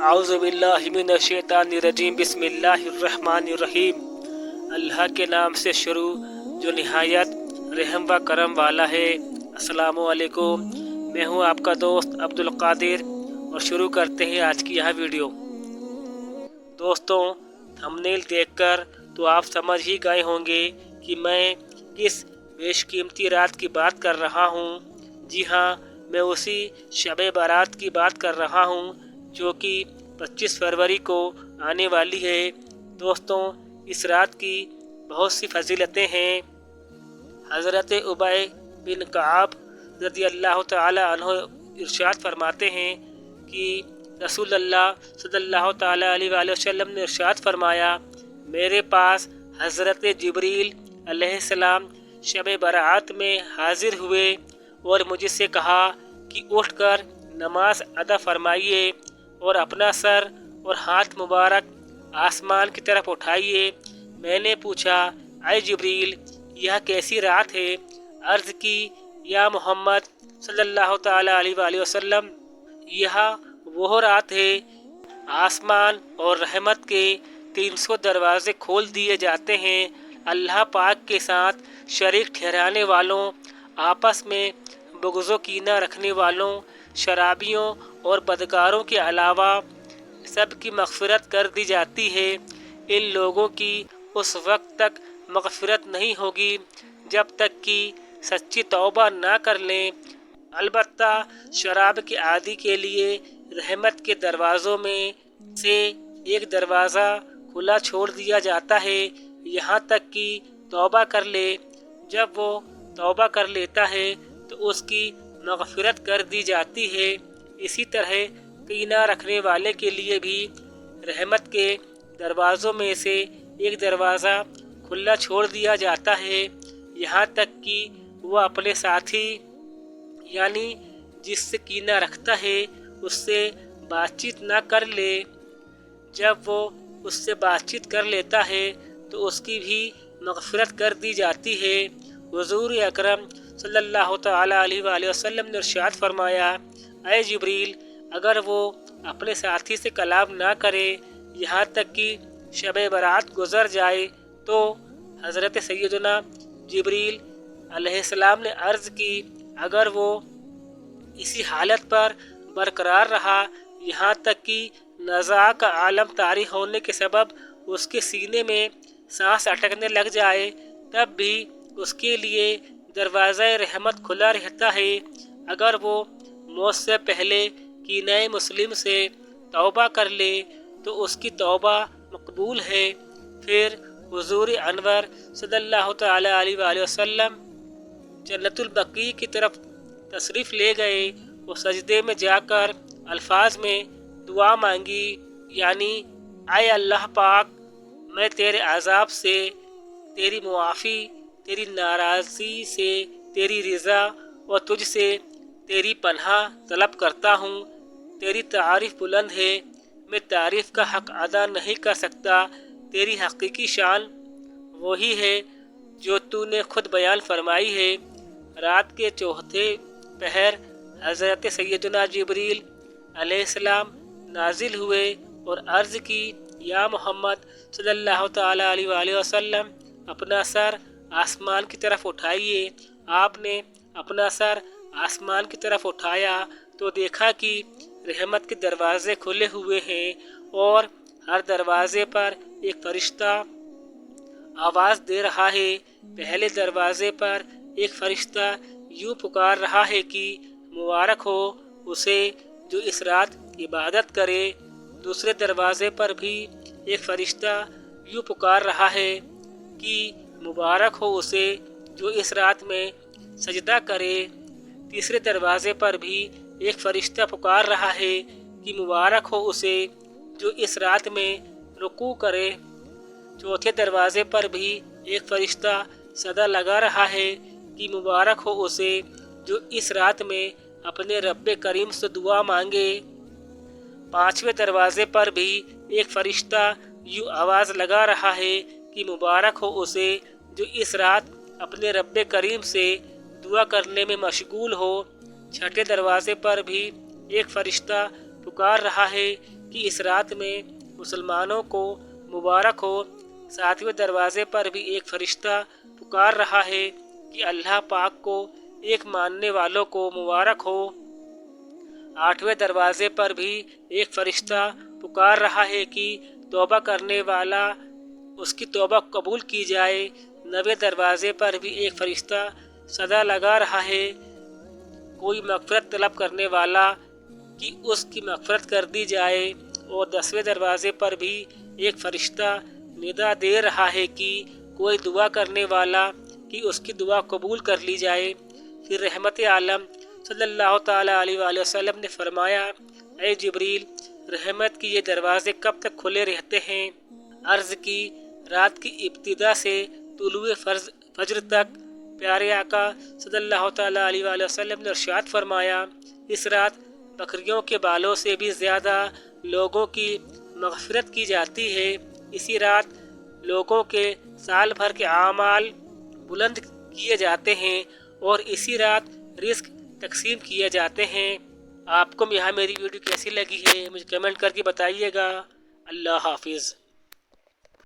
اعوذ باللہ من الشیطان الرجیم بسم اللہ الرحمن الرحیم۔ اللہ کے نام سے شروع جو نہایت رحم و کرم والا ہے۔ السلام علیکم، میں ہوں آپ کا دوست عبدالقادر اور شروع کرتے ہیں آج کی یہ ویڈیو۔ دوستوں، تھمبنیل دیکھ کر تو آپ سمجھ ہی گئے ہوں گے کہ میں کس بیش قیمتی رات کی بات کر رہا ہوں۔ جی ہاں، میں اسی شب برات کی بات کر رہا ہوں جو کہ 25 فروری کو آنے والی ہے۔ دوستوں، اس رات کی بہت سی فضیلتیں ہیں۔ حضرت ابی بن کعب رضی اللہ تعالی عنہ ارشاد فرماتے ہیں کہ رسول اللہ صلی اللہ تعالی علیہ وآلہ وسلم نے ارشاد فرمایا، میرے پاس حضرت جبریل علیہ السلام شب برات میں حاضر ہوئے اور مجھ سے کہا کہ اٹھ کر نماز ادا فرمائیے اور اپنا سر اور ہاتھ مبارک آسمان کی طرف اٹھائیے۔ میں نے پوچھا، اے جبریل، یہ کیسی رات ہے؟ عرض کی، یا محمد صلی اللہ تعالی علیہ وآلہ وسلم، یہ وہ رات ہے آسمان اور رحمت کے 300 دروازے کھول دیے جاتے ہیں۔ اللہ پاک کے ساتھ شریک ٹھہرانے والوں، آپس میں بغض و کینہ رکھنے والوں، شرابیوں اور بدکاروں کے علاوہ سب کی مغفرت کر دی جاتی ہے۔ ان لوگوں کی اس وقت تک مغفرت نہیں ہوگی جب تک کہ سچی توبہ نہ کر لیں۔ البتہ شراب کے عادی کے لیے رحمت کے دروازوں میں سے ایک دروازہ کھلا چھوڑ دیا جاتا ہے یہاں تک کہ توبہ کر لے۔ جب وہ توبہ کر لیتا ہے تو اس کی مغفرت کر دی جاتی ہے۔ اسی طرح کینہ رکھنے والے کے لیے بھی رحمت کے دروازوں میں سے ایک دروازہ کھلا چھوڑ دیا جاتا ہے یہاں تک کہ وہ اپنے ساتھی یعنی جس سے کینہ رکھتا ہے اس سے بات چیت نہ کر لے۔ جب وہ اس سے بات چیت کر لیتا ہے تو اس کی بھی مغفرت کر دی جاتی ہے۔ حضور اکرم صلی اللہ تعالی علیہ وآلہ وسلم نے ارشاد فرمایا، اے جبریل، اگر وہ اپنے ساتھی سے کلام نہ کرے یہاں تک کہ شب برات گزر جائے تو حضرت سیدنا جبریل علیہ السلام نے عرض کی، اگر وہ اسی حالت پر برقرار رہا یہاں تک کہ نزاع کا عالم طاری ہونے کے سبب اس کے سینے میں سانس اٹکنے لگ جائے تب بھی اس کے لیے دروازہ رحمت کھلا رہتا ہے۔ اگر وہ موت سے پہلے کینہ مسلم سے توبہ کر لے تو اس کی توبہ مقبول ہے۔ پھر حضور انور صلی اللہ تعالی علیہ وآلہ وسلم جنت البقیع کی طرف تشریف لے گئے اور سجدے میں جا کر الفاظ میں دعا مانگی، یعنی اے اللہ پاک، میں تیرے عذاب سے، تیری معافی، تیری ناراضی سے تیری رضا اور تجھ سے تیری پناہ طلب کرتا ہوں۔ تیری تعریف بلند ہے، میں تعریف کا حق ادا نہیں کر سکتا۔ تیری حقیقی شان وہی ہے جو تو نے خود بیان فرمائی ہے۔ رات کے چوتھے پہر حضرت سیدنا جبریل علیہ السلام نازل ہوئے اور عرض کی، یا محمد صلی اللہ تعالی علیہ وآلہ وسلم، اپنا سر آسمان کی طرف اٹھائیے۔ آپ نے اپنا سر آسمان کی طرف اٹھایا تو دیکھا کہ رحمت کے دروازے کھلے ہوئے ہیں اور ہر دروازے پر ایک فرشتہ آواز دے رہا ہے۔ پہلے دروازے پر ایک فرشتہ یوں پکار رہا ہے کہ مبارک ہو اسے جو اس رات عبادت کرے۔ دوسرے دروازے پر بھی ایک فرشتہ یوں پکار رہا ہے کہ مبارک ہو اسے جو اس رات میں سجدہ کرے۔ تیسرے دروازے پر بھی ایک فرشتہ پکار رہا ہے کہ مبارک ہو اسے جو اس رات میں رکوع کرے۔ چوتھے دروازے پر بھی ایک فرشتہ صدا لگا رہا ہے کہ مبارک ہو اسے جو اس رات میں اپنے رب کریم سے دعا مانگے۔ پانچویں دروازے پر بھی ایک فرشتہ یوں آواز لگا رہا ہے کہ مبارک ہو اسے جو اس رات اپنے رب کریم سے دعا کرنے میں مشغول ہو۔ چھٹے دروازے پر بھی ایک فرشتہ پکار رہا ہے کہ اس رات میں مسلمانوں کو مبارک ہو۔ 7ویں دروازے پر بھی ایک فرشتہ پکار رہا ہے کہ اللہ پاک کو ایک ماننے والوں کو مبارک ہو۔ 8ویں دروازے پر بھی ایک فرشتہ پکار رہا ہے کہ توبہ کرنے والا اس کی توبہ قبول کی جائے۔ 9ویں دروازے پر بھی ایک فرشتہ صدا لگا رہا ہے کوئی مغفرت طلب کرنے والا کہ اس کی مغفرت کر دی جائے، اور 10ویں دروازے پر بھی ایک فرشتہ ندا دے رہا ہے کہ کوئی دعا کرنے والا کہ اس کی دعا قبول کر لی جائے۔ پھر رحمت عالم صلی اللہ تعالیٰ علیہ وآلہ وسلم نے فرمایا، اے جبریل، رحمت کی یہ دروازے کب تک کھلے رہتے ہیں؟ عرض کی، رات کی ابتدا سے طلوع فجر تک۔ پیارے آقا صلی اللہ تعالیٰ علیہ وآلہ وسلم نے ارشاد فرمایا، اس رات بکریوں کے بالوں سے بھی زیادہ لوگوں کی مغفرت کی جاتی ہے۔ اسی رات لوگوں کے سال بھر کے اعمال بلند کیے جاتے ہیں اور اسی رات رزق تقسیم کیے جاتے ہیں۔ آپ کو یہاں میری ویڈیو کیسی لگی ہے مجھے کمنٹ کر کے بتائیے گا۔ اللہ حافظ۔